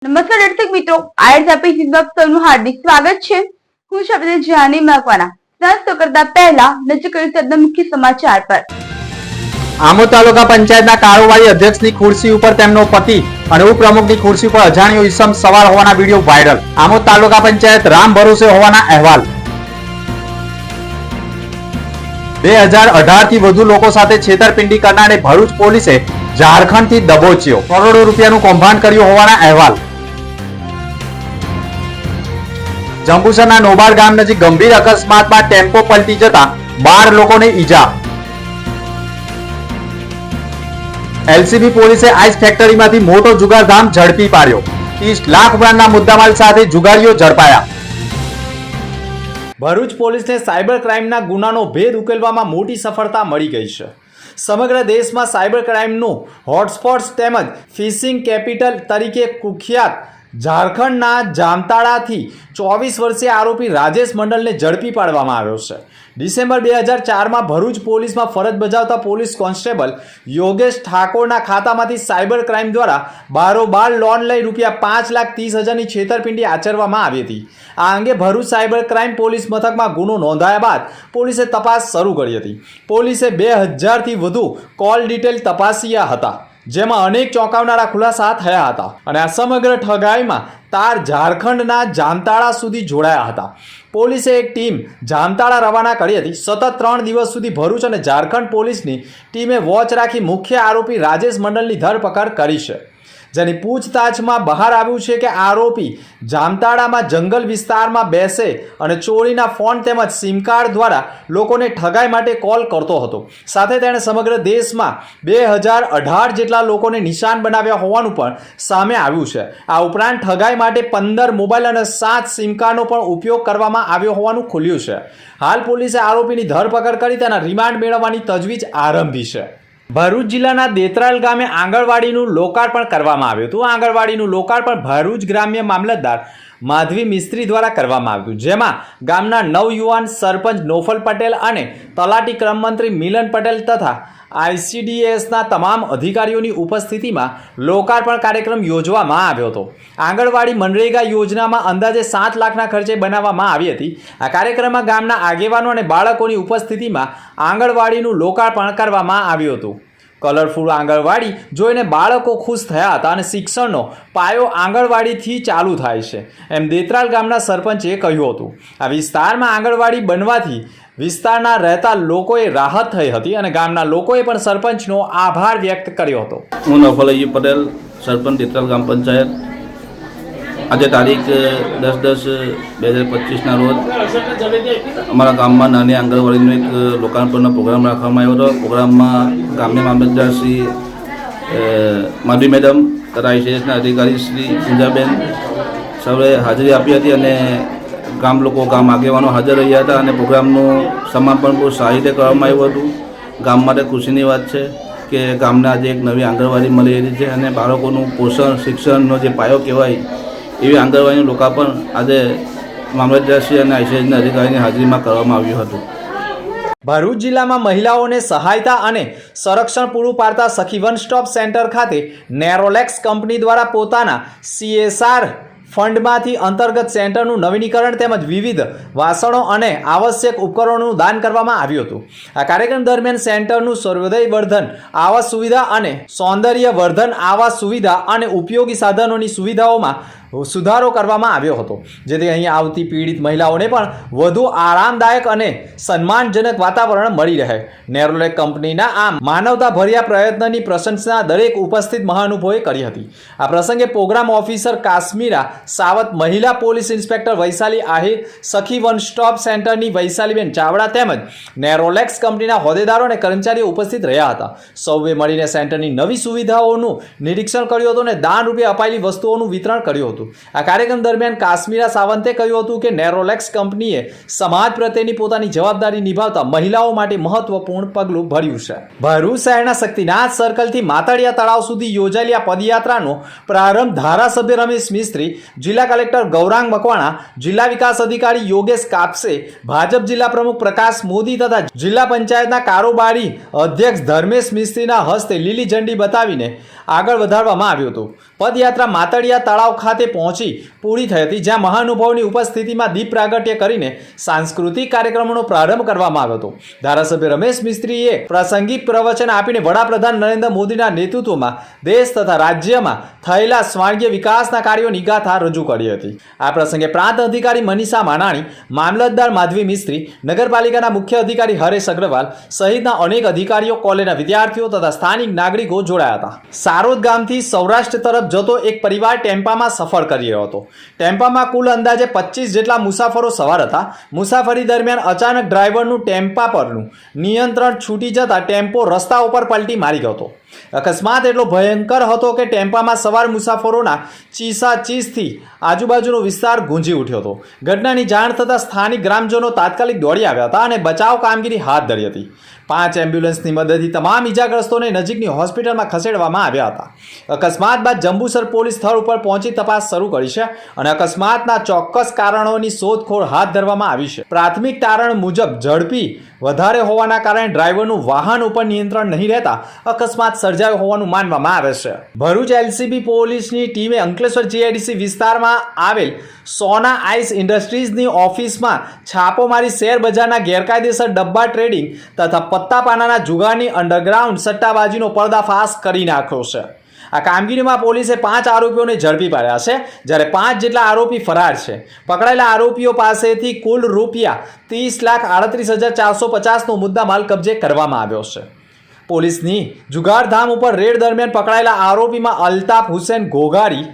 નમસ્કાર દર્શક મિત્રો, આયર્સ આપી હિન્દુસ્તાનનું હાર્દિક સ્વાગત છે. હું છું આપને જાની મકવાના. નાસ્તો કરતા પહેલા નજર કરીશું આજના મુખ્ય સમાચાર પર. આમોદ તાલુકા પંચાયતના કારોબારી અધ્યક્ષની ખુરશી ઉપર તેમનો પતિ અને ઉપપ્રમુખની ખુરશી ઉપર અજાણ્યો ઈસમ સવાર હોવાના વિડીયો વાયરલ. આમોદ તાલુકા પંચાયત રામ ભરોસે હોવાના અહેવાલ. 2018 થી વધુ લોકો સાથે છેતરપિંડી કરનારે ભરૂચ પોલીસે ઝારખંડથી દબોચ્યો. કરોડો રૂપિયાનું કૌભાંડ કર્યું હોવાના અહેવાલ. જંબુસરના નોબાર ગામ નજીક ગંભીર અકસ્માતમાં ટેમ્પો પલટી જતા 12 લોકોને ઈજા. એલસીબી પોલીસે આઈસ ફેક્ટરીમાંથી મોટો જુગારધામ ઝડપી પાડ્યો. 30 લાખ ઉપરાંતના મુદ્દામાલ સાથે જુગારીઓ ઝડપાયા. ભરૂચ પોલીસને સાયબર ક્રાઇમના ગુનાનો ભેદ ઉકેલવામાં મોટી સફળતા મળી ગઈ છે. સમગ્ર દેશમાં સાયબર ક્રાઇમનું હોટસ્પોટ્સ તેમજ ફિશિંગ કેપિટલ તરીકે કુખ્યાત ઝારખંડના જામતાડાથી 24 વર્ષીય આરોપી રાજેશ મંડલને ઝડપી પાડવામાં આવ્યો છે. ડિસેમ્બર 2004માં ભરૂચ પોલીસમાં ફરજ બજાવતા પોલીસ કોન્સ્ટેબલ યોગેશ ઠાકોરના ખાતામાંથી સાયબર ક્રાઇમ દ્વારા બારોબાર લોન લઈ ₹5,30,000ની છેતરપિંડી આચરવામાં આવી હતી. આ અંગે ભરૂચ સાયબર ક્રાઇમ પોલીસ મથકમાં ગુનો નોંધાયા બાદ પોલીસે તપાસ શરૂ કરી હતી. પોલીસે 2000થી વધુ કોલ ડિટેલ તપાસ્યા હતા, જેમાં અનેક ચોંકાવનારા ખુલાસા થયા હતા અને આ સમગ્ર ઠગાઈમાં તાર ઝારખંડના જામતાડા સુધી જોડાયા હતા. પોલીસે એક ટીમ જામતાડા રવાના કરી હતી. સતત 3 દિવસ સુધી ભરૂચ અને ઝારખંડ પોલીસની ટીમે વોચ રાખી મુખ્ય આરોપી રાજેશ મંડલની ધરપકડ કરી છે, જેની પૂછતાછમાં બહાર આવ્યું છે કે આરોપી જામતાડામાં જંગલ વિસ્તારમાં બેસે અને ચોરીના ફોન તેમજ સિમ કાર્ડ દ્વારા લોકોને ઠગાઈ માટે કોલ કરતો હતો. સાથે તેણે સમગ્ર દેશમાં 2018 જેટલા લોકોને નિશાન બનાવ્યા હોવાનું પણ સામે આવ્યું છે. આ ઉપરાંત ઠગાઈ માટે 15 મોબાઈલ અને 7 સિમ કાર્ડનો પણ ઉપયોગ કરવામાં આવ્યો હોવાનું ખુલ્યું છે. હાલ પોલીસે આરોપીની ધરપકડ કરી તેના રિમાન્ડ મેળવવાની તજવીજ આરંભી છે. ભરૂચ જિલ્લાના દેત્રાલ ગામે આંગણવાડીનું લોકાર્પણ કરવામાં આવ્યું હતું. આંગણવાડીનું લોકાર્પણ ભરૂચ ગ્રામ્ય મામલતદાર માધવી મિસ્ત્રી દ્વારા કરવામાં આવ્યું, જેમાં ગામના નવયુવાન સરપંચ નોફલ પટેલ અને તલાટી ક્રમ મંત્રી મિલન પટેલ તથા ICDSના તમામ અધિકારીઓની ઉપસ્થિતિમાં લોકાર્પણ કાર્યક્રમ યોજવામાં આવ્યો હતો. આંગણવાડી મનરેગા યોજનામાં અંદાજે 7 લાખના ખર્ચે બનાવવામાં આવી હતી. આ કાર્યક્રમમાં ગામના આગેવાનો અને બાળકોની ઉપસ્થિતિમાં આંગણવાડીનું લોકાર્પણ કરવામાં આવ્યું હતું. કલરફુલ આંગણવાડી જોઈને બાળકો ખુશ થયા હતા અને શિક્ષણનો પાયો આંગણવાડીથી ચાલુ થાય છે, એમ દેત્રાલ ગામના સરપંચે કહ્યું હતું. આ વિસ્તારમાં આંગણવાડી બનવાથી વિસ્તારના રહેતા લોકોએ રાહત થઈ હતી અને ગામના લોકોએ પણ સરપંચનો આભાર વ્યક્ત કર્યો હતો. હું નફલજી પટેલ, સરપંચ દેત્રાલ ગ્રામ પંચાયત. આજે તારીખ 10/10/2025ના રોજ અમારા ગામમાં નાની આંગણવાડીનો એક લોકાર્પણનો પ્રોગ્રામ રાખવામાં આવ્યો હતો. પ્રોગ્રામમાં ગામના મામલતદાર શ્રી માધવી મેડમ તથા ICDSના અધિકારી શ્રી પૂંજાબેન સૌએ હાજરી આપી હતી અને ગામ લોકો, ગામ આગેવાનો હાજર રહ્યા હતા અને પ્રોગ્રામનું સમાપન બહુ સારી રીતે કરવામાં આવ્યું હતું. ગામ માટે ખુશીની વાત છે કે ગામને આજે એક નવી આંગણવાડી મળી રહી છે અને બાળકોનું પોષણ, શિક્ષણનો જે પાયો કહેવાય એવી આંગણવાડીનું લોકાર્પણ આજે મામલતદારશ્રી અને ICDSના અધિકારીની હાજરીમાં કરવામાં આવ્યું હતું. ભરૂચ જિલ્લામાં મહિલાઓને સહાયતા અને સંરક્ષણ પૂરું પાડતા સખી વન સ્ટોપ સેન્ટર ખાતે નેરોલેક્સ કંપની દ્વારા પોતાના CSR ફંડમાંથી અંતર્ગત સેન્ટરનું નવીનીકરણ તેમજ વિવિધ વાસણો અને આવશ્યક ઉપકરણોનું દાન કરવામાં આવ્યું હતું. આ કાર્યક્રમ દરમિયાન સેન્ટરનું સર્વોદય વર્ધન આવાસ સુવિધા અને સૌંદર્ય વર્ધન આવાસ સુવિધા અને ઉપયોગી સાધનોની સુવિધાઓમાં સુધારો કરવામાં આવ્યો હતો, જેથી અહીં આવતી પીડિત મહિલાઓને પણ વધુ આરામદાયક અને સન્માનજનક વાતાવરણ મળી રહે. નેરોલેક કંપનીના આ માનવતાભર્યા પ્રયત્નની પ્રશંસા દરેક ઉપસ્થિત મહાનુભાવોએ કરી હતી. આ પ્રસંગે પ્રોગ્રામ ઓફિસર કાશ્મીરા સાવત, મહિલા પોલીસ ઇન્સ્પેક્ટર વૈશાલી આહિર, સખી વન સ્ટોપ સેન્ટરની વૈશાલીબેન ચાવડા તેમજ નેરોલેક્સ કંપનીના હોદ્દેદારો અને કર્મચારીઓ ઉપસ્થિત રહ્યા હતા. સૌએ મળીને સેન્ટરની નવી સુવિધાઓનું નિરીક્ષણ કર્યું હતું અને દાન રૂપે અપાયેલી વસ્તુઓનું વિતરણ કર્યું હતું. આ કાર્યક્રમ દરમિયાન કાશ્મીરા સાવંતે કહ્યું હતું કે નેરોલેક્સ કંપનીએ સમાજ પ્રત્યેની પોતાની જવાબદારી નિભાવતા મહિલાઓ માટે મહત્વપૂર્ણ પગલું ભર્યું છે. ભરૂચ શહેરના શક્તિનાથ સર્કલથી માતળિયા તળાવ સુધી યોજાયેલી આ પદયાત્રાનો પ્રારંભ ધારાસભ્ય રમેશ મિસ્ત્રી, જિલ્લા કલેક્ટર ગૌરાંગ મકવાણા, જિલ્લા વિકાસ અધિકારી યોગેશ કાપસે, ભાજપ જિલ્લા પ્રમુખ પ્રકાશ મોદી તથા જિલ્લા પંચાયતના કારોબારી અધ્યક્ષ ધર્મેશ મિસ્ત્રીના હસ્તે લીલી ઝંડી બતાવીને આગળ વધારવામાં આવ્યું હતું. પદયાત્રા માતડિયા તળાવ ખાતે પહોંચી પૂરી થઈ હતી, જ્યાં મહાનુભાવોની ઉપસ્થિતિમાં દીપ પ્રાગટ્ય કરીને સાંસ્કૃતિક કાર્યક્રમોનો પ્રારંભ કરવામાં આવ્યો હતો. ધારાસભ્ય રમેશ મિસ્ત્રીએ પ્રાસંગિક પ્રવચન આપીને વડાપ્રધાન નરેન્દ્ર મોદીના નેતૃત્વમાં દેશ તથા રાજ્યમાં થયેલા સ્વાર્ગીય વિકાસના કાર્યોની ગાથા રજૂ કરી હતી. આ પ્રસંગે પ્રાંત અધિકારી મનીષા માનાણી, મામલતદાર માધવી મિસ્ત્રી, નગરપાલિકાના મુખ્ય અધિકારી હરેશ અગ્રવાલ સહિતના અનેક અધિકારીઓ, કોલેજના વિદ્યાર્થીઓ તથા સ્થાનિક નાગરિકો જોડાયા હતા. સારોદ ગામથી સૌરાષ્ટ્ર તરફ જતો એક પરિવાર ટેમ્પામાં સફર કરી રહ્યો હતો. ટેમ્પામાં કુલ અંદાજે 25 જેટલા મુસાફરો સવાર હતા. મુસાફરી દરમિયાન અચાનક ડ્રાઈવરનું ટેમ્પા પરનું નિયંત્રણ છૂટી જતા ટેમ્પો રસ્તા ઉપર પલટી મારી ગયો હતો. અકસ્માત એટલો ભયંકર હતો કે ટેમ્પામાં સવાર મુસાફરોના ચીસાચીસથી આજુબાજુનો વિસ્તાર ગુંજી ઉઠ્યો હતો. ઘટનાની જાણ થતાં સ્થાનિક ગ્રામજનો તાત્કાલિક દોડી આવ્યા હતા અને બચાવ કામગીરી હાથ ધરી હતી. 5 એમ્બ્યુલન્સની મદદથી તમામ ઇજાગ્રસ્તોને નજીકની હોસ્પિટલમાં ખસેડવામાં આવ્યા હતા. અકસ્માત બાદ જંબુસર પોલીસ સ્થળ ઉપર પહોંચી તપાસ શરૂ કરી છે અને અકસ્માતના ચોક્કસ કારણોની શોધખોળ હાથ ધરવામાં આવી છે. પ્રાથમિક તારણ મુજબ ઝડપી વધારે હોવાના કારણે ડ્રાઈવરનું વાહન ઉપર નિયંત્રણ નહીં રહેતા અકસ્માત સર્જાયો હોવાનું માનવામાં આવે છે. ભરૂચ એલસીબી પોલીસની ટીમે અંકલેશ્વર જીઆઈડીસી વિસ્તારમાં આવેલ સોના આઈસ ઇન્ડસ્ટ્રીઝની ઓફિસમાં છાપો મારી શેર બજારના ગેરકાયદેસર ડબ્બા ટ્રેડિંગ તથા પત્તાપાનાના જુગારની અંડરગ્રાઉન્ડ સટ્ટાબાજીનો પર્દાફાશ કરી નાખ્યો છે. આ કામગીરીમાં પોલીસે 5 આરોપીઓને ઝડપી પાડ્યા છે, જ્યારે 5 જેટલા આરોપી ફરાર છે. પકડાયેલા આરોપીઓ પાસેથી કુલ રૂપિયા 30,38,450નો મુદ્દામાલ કબજે કરવામાં આવ્યો છે. પોલીસની જુગારધામ ઉપર રેડ દરમિયાન પકડાયેલા આરોપીમાં અલ્તાફ હુસેન ઘોઘારી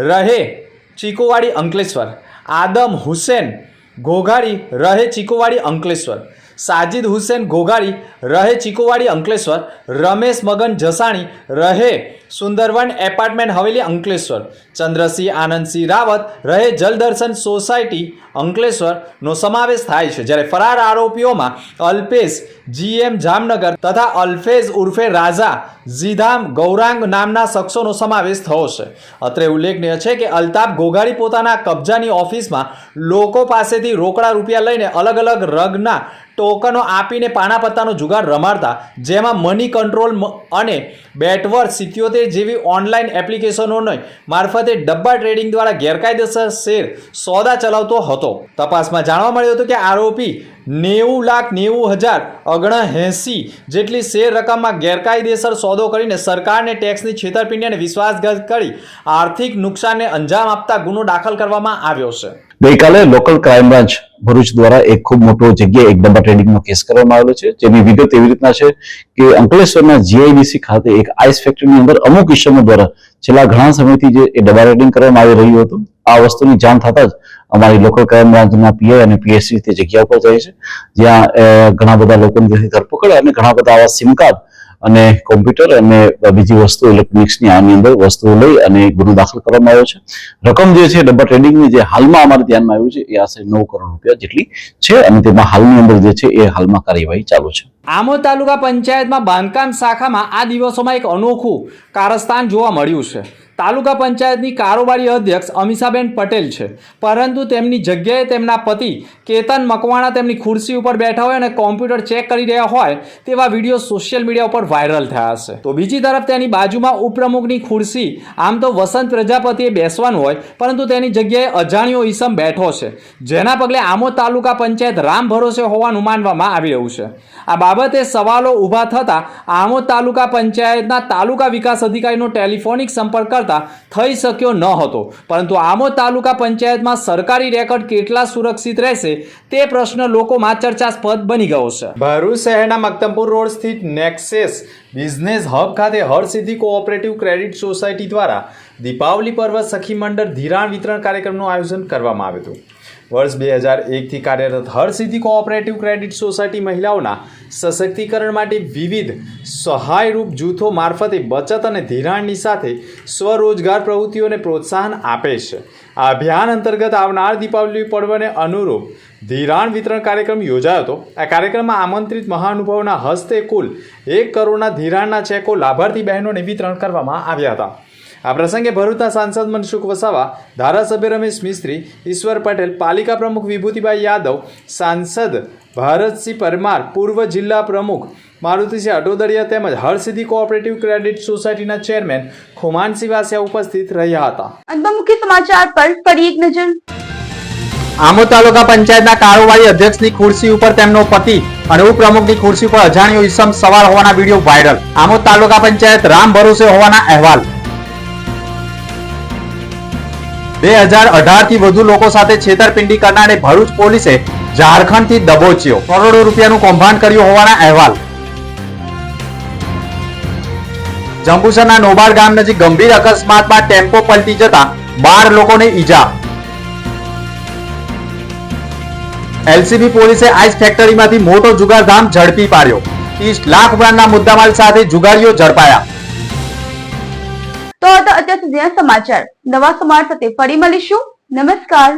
રહે ચીકોવાડી અંકલેશ્વર, આદમ હુસેન ઘોઘારી રહે ચીકોવાડી અંકલેશ્વર, સાજિદ હુસેન ઘોઘારી રહે ચીકોવાડી અંકલેશ્વર, રમેશ મગન જસાણી રહે સુંદરવન એપાર્ટમેન્ટ હવેલી અંકલેશ્વર, ચંદ્રસિંહ આનંદસિંહ રાવત રહે જલદર્શન સોસાયટી અંકલેશ્વરનો સમાવેશ થાય છે. જ્યારે ફરાર આરોપીઓમાં અલ્પેશ જીએમ જામનગર તથા અલ્ફેઝ ઉર્ફે રાજા ઝીધામ ગૌરાંગ નામના શખ્સોનો સમાવેશ થયો છે. અત્રે ઉલ્લેખનીય છે કે અલ્તાફ ઘોઘારી પોતાના કબજાની ઓફિસમાં લોકો પાસેથી રોકડા રૂપિયા લઈને અલગ અલગ રંગના ટોકનો આપીને પાના પત્તાનો જુગાર રમાડતા, જેમાં મની કંટ્રોલ અને બેટવર્થ 77 જેવી ઓનલાઈન એપ્લિકેશનોને મારફતે ડબ્બા ટ્રેડિંગ દ્વારા ગેરકાયદેસર શેર સોદા ચલાવતો હતો. તપાસમાં જાણવા મળ્યું હતું કે આરોપી 90,90,079 જેટલી શેર રકમમાં ગેરકાયદેસર સોદો કરીને સરકારને ટેક્સની છેતરપિંડી અને વિશ્વાસઘાત કરી આર્થિક નુકસાનને અંજામ આપતા ગુનો દાખલ કરવામાં આવ્યો છે. ગઈકાલે લોકલ ક્રાઇમ બ્રાન્ચ ભરૂચ દ્વારા એક ખૂબ મોટો જગ્યાએ એક ડબ્બા ટ્રેડિંગનો કેસ કરવામાં આવેલો છે, જેની વિગત એવી રીતના છે કે અંકલેશ્વરના જીઆઈડીસી ખાતે એક આઈસ ફેક્ટરીની અંદર અમુક ઇસમો દ્વારા છેલ્લા ઘણા સમયથી જે ડબ્બા ટ્રેડિંગ કરવામાં આવી રહ્યું હતું. આ વસ્તુની જાણ થતા જ અમારી લોકલ ક્રાઇમ બ્રાન્ચના પીઆઈ અને પીએસસી તે જગ્યા ઉપર જાય છે, જ્યાં ઘણા બધા લોકોની ધરપકડ અને ઘણા બધા આવા સિમ કાર્ડ અને કોમ્પ્યુટર અને બીજી વસ્તુ ઇલેક્ટ્રોનિક્સની આની અંદર વસ્તુઓ લઈ અને ગુનો દાખલ કરવામાં આવ્યો છે. રકમ જે છે ડબ્બા ટ્રેડિંગની જે હાલમાં અમારે ધ્યાનમાં આવ્યું છે એ આશરે 9 કરોડ રૂપિયા જેટલી છે અને તેમાં હાલની અંદર જે છે એ હાલમાં કાર્યવાહી ચાલુ છે. આમોદ તાલુકા પંચાયતમાં બાંધકામ શાખામાં આ દિવસોમાં એક અનોખું કારસ્તાન જોવા મળ્યું છે. તાલુકા પંચાયતની કારોબારી અધ્યક્ષ અમીષાબેન પટેલ છે, પરંતુ તેમની જગ્યાએ તેમના પતિ કેતન મકવાણા તેમની ખુરશી ઉપર બેઠા હોય અને કોમ્પ્યુટર ચેક કરી રહ્યા હોય તેવા વિડીયો સોશિયલ મીડિયા ઉપર વાયરલ થયા છે. તો બીજી તરફ તેની બાજુમાં ઉપપ્રમુખની ખુરશી આમ તો વસંત પ્રજાપતિએ બેસવાનું હોય, પરંતુ તેની જગ્યાએ અજાણ્યો ઈસમ બેઠો છે, જેના પગલે આમોદ તાલુકા પંચાયત રામ ભરોસે હોવાનું માનવામાં આવી રહ્યું છે. આ બાબતે સવાલો ઊભા થતા આમોદ તાલુકા પંચાયતના તાલુકા વિકાસ અધિકારીનો ટેલિફોનિક સંપર્ક કરતા થઈ શક્યો ન હતો, પરંતુ આમોદ તાલુકા પંચાયતમાં સરકારી રેકોર્ડ કેટલા સુરક્ષિત રહેશે તે પ્રશ્ન લોકોમાં ચર્ચાસ્પદ બની ગયો છે. ભરૂચ શહેરના મક્તમપુર રોડ સ્થિત નેક્સેસ બિઝનેસ હબ ખાતે હરસિદ્ધિ કોઓપરેટિવ ક્રેડિટ સોસાયટી દ્વારા દીપાવલી પર્વ સખી મંડળ ધિરાણ વિતરણ કાર્યક્રમનું આયોજન કરવામાં આવ્યું હતું. વર્ષ 2001થી કાર્યરત હરસિદ્ધિ કોઓપરેટિવ ક્રેડિટ સોસાયટી મહિલાઓના સશક્તિકરણ માટે વિવિધ સહાયરૂપ જૂથો મારફતે બચત અને ધિરાણની સાથે સ્વરોજગાર પ્રવૃત્તિઓને પ્રોત્સાહન આપે છે. આ અભિયાન અંતર્ગત આવનાર દીપાવલી પર્વને અનુરૂપ ધિરાણ વિતરણ કાર્યક્રમ યોજાયો હતો. આ કાર્યક્રમમાં આમંત્રિત મહાનુભાવોના હસ્તે કુલ 1 કરોડના ધિરાણના ચેકો લાભાર્થી બહેનોને વિતરણ કરવામાં આવ્યા હતા. આ પ્રસંગે ભરૂચના સાંસદ મનસુખ વસાવા, ધારાસભ્ય રમેશ મિસ્ત્રી, ઈશ્વર પટેલ, પાલિકા પ્રમુખ વિભૂતિભાઈ યાદવ, સાંસદ ભારતસિંહ પરમાર, પૂર્વ જિલ્લા પ્રમુખ મારુતિસિંહ અટોદરિયા તેમજ હરસિદ્ધિ કોઓપરેટિવ ક્રેડિટ સોસાયટીના ચેરમેન ખુમાનસિંહ વાસિયા ઉપસ્થિત રહ્યા હતા. અંતમાં મુખ્ય સમાચાર પર ફરી એક નજર. આમોદ તાલુકા પંચાયતના કારોબારી અધ્યક્ષની ખુરશી ઉપર તેમનો પતિ અને ઉપપ્રમુખની ખુરશી ઉપર અજાણ્યો ઈસમ સવાર હોવાના વિડીયો વાયરલ. આમોદ તાલુકા પંચાયત રામ ભરોસે હોવાના અહેવાલ. 2018 થી વધુ લોકો સાથે છેતરપિંડી કરનારે ભરૂચ પોલીસે ઝારખંડથી દબોચ્યો. કરોડો રૂપિયાનું કૌભાંડ કર્યું હોવાના અહેવાલ. જંબુસરના નોબાર ગામ નજીક ગંભીર અકસ્માતમાં ટેમ્પો પલટી જતા 12 લોકોને ઈજા. એલસીબી પોલીસે આઈસ ફેક્ટરીમાંથી મોટો જુગારધામ ઝડપી પાડ્યો. 30 લાખ ઉપરાંતના મુદ્દામાલ સાથે જુગારીઓ ઝડપાયા. તો હતા અત્યાર સુધીના સમાચાર. નવા સમાચાર સાથે ફરી મળીશું. નમસ્કાર.